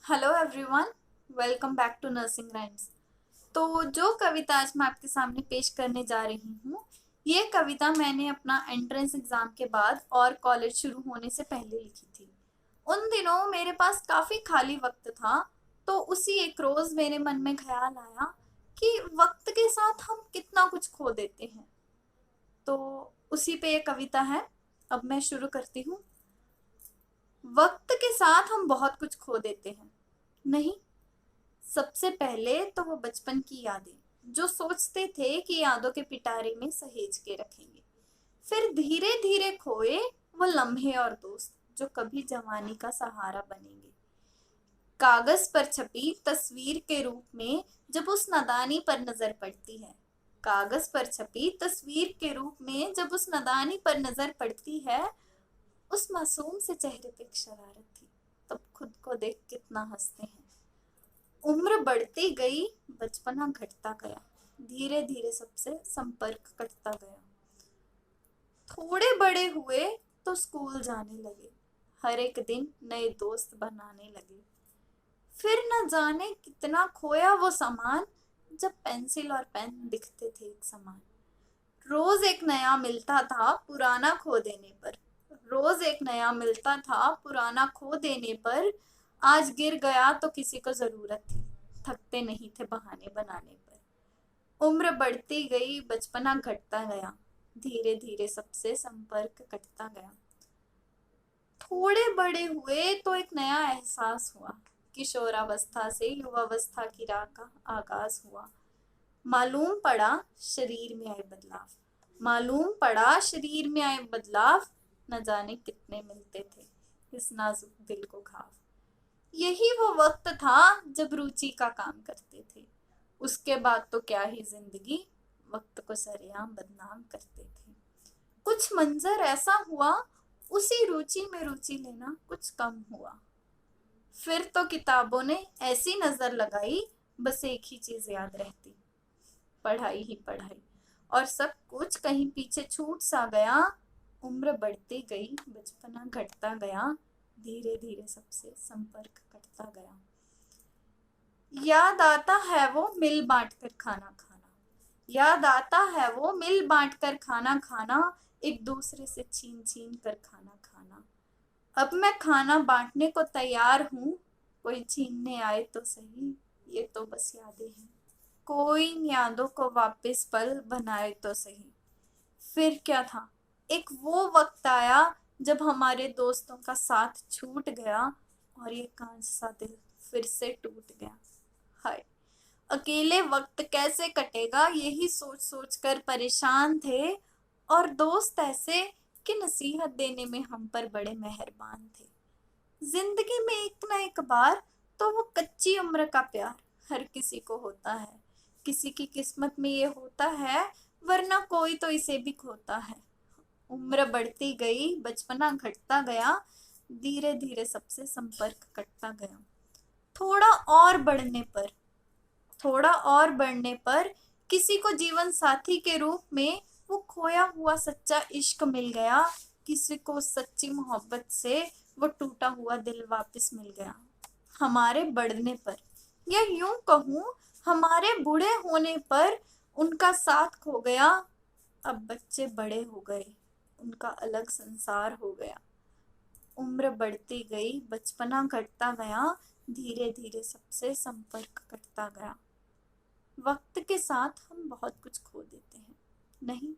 Hello everyone, welcome back to nursing rhymes. तो जो कविता आज मैं आपके सामने पेश करने जा रही हूँ, ये कविता मैंने अपना एंट्रेंस एग्जाम के बाद और कॉलेज शुरू होने से पहले लिखी थी। उन दिनों मेरे पास काफी खाली वक्त था, तो उसी एक रोज मेरे मन में ख्याल आया कि वक्त के साथ हम कितना कुछ खो देते हैं। तो उसी पे ये कविता है। अब मैं शुरू करती हूँ। वक्त के साथ हम बहुत कुछ खो देते हैं। नहीं, सबसे पहले तो वो बचपन की यादें जो सोचते थे कि यादों के पिटारे में सहेज के रखेंगे। फिर धीरे धीरे खोए वो लम्हे और दोस्त जो कभी जवानी का सहारा बनेंगे। कागज पर छपी तस्वीर के रूप में जब उस नादानी पर नजर पड़ती है। कागज पर छपी तस्वीर के रूप में जब उस नादानी पर नजर पड़ती है, उस मासूम से चेहरे पे एक शरारत थी, तब खुद को देख कितना हंसते हैं। उम्र बढ़ती गई, बचपना घटता गया, धीरे धीरे सबसे संपर्क कटता गया। थोड़े बड़े हुए तो स्कूल जाने लगे, हर एक दिन नए दोस्त बनाने लगे। फिर न जाने कितना खोया वो सामान, जब पेंसिल और पेन दिखते थे एक समान। रोज एक नया मिलता था पुराना खो देने पर। रोज एक नया मिलता था पुराना खो देने पर। आज गिर गया तो किसी को जरूरत थी, थकते नहीं थे बहाने बनाने पर। उम्र बढ़ती गई, बचपना घटता गया, धीरे धीरे सबसे संपर्क कटता गया। थोड़े बड़े हुए तो एक नया एहसास हुआ, किशोरावस्था से युवावस्था की राह का आगाज हुआ। मालूम पड़ा शरीर में आए बदलाव, मालूम पड़ा शरीर में आए बदलाव, न जाने कितने मिलते थे इस नाजुक दिल को घाव। यही वो वक्त था जब रुचि का काम करते थे, उसके बाद तो क्या ही जिंदगी, वक्त को सरेआम बदनाम करते थे। कुछ मंजर ऐसा हुआ, उसी रुचि में रुचि लेना कुछ कम हुआ। फिर तो किताबों ने ऐसी नजर लगाई, बस एक ही चीज याद रहती, पढ़ाई ही पढ़ाई। और सब कुछ कहीं पीछे छूट सा गया। उम्र बढ़ती गई, बचपना घटता गया, धीरे धीरे सबसे संपर्क कटता गया। याद आता है वो मिल बांट कर खाना खाना, याद आता है वो मिल बांट कर खाना खाना, एक दूसरे से छीन छीन कर खाना खाना। अब मैं खाना बांटने को तैयार हूँ, कोई छीनने आए तो सही, ये तो बस यादें हैं। कोई इन यादों को वापस पल बनाए तो सही। फिर क्या था, एक वो वक्त आया जब हमारे दोस्तों का साथ छूट गया, और ये कांच सा दिल फिर से टूट गया। हाय, अकेले वक्त कैसे कटेगा यही सोच सोच कर परेशान थे। और दोस्त ऐसे कि नसीहत देने में हम पर बड़े मेहरबान थे। जिंदगी में एक ना एक बार तो वो कच्ची उम्र का प्यार हर किसी को होता है। किसी की किस्मत में ये होता है, वरना कोई तो इसे भी खोता है। उम्र बढ़ती गई, बचपना घटता गया, धीरे धीरे सबसे संपर्क कटता गया। थोड़ा और बढ़ने पर, थोड़ा और बढ़ने पर किसी को जीवन साथी के रूप में वो खोया हुआ सच्चा इश्क मिल गया। किसी को सच्ची मोहब्बत से वो टूटा हुआ दिल वापस मिल गया। हमारे बढ़ने पर, या यूं कहूं हमारे बूढ़े होने पर, उनका साथ खो गया। अब बच्चे बड़े हो गए, उनका अलग संसार हो गया। उम्र बढ़ती गई, बचपना घटता गया, धीरे धीरे सबसे संपर्क कटता गया। वक्त के साथ हम बहुत कुछ खो देते हैं। नहीं,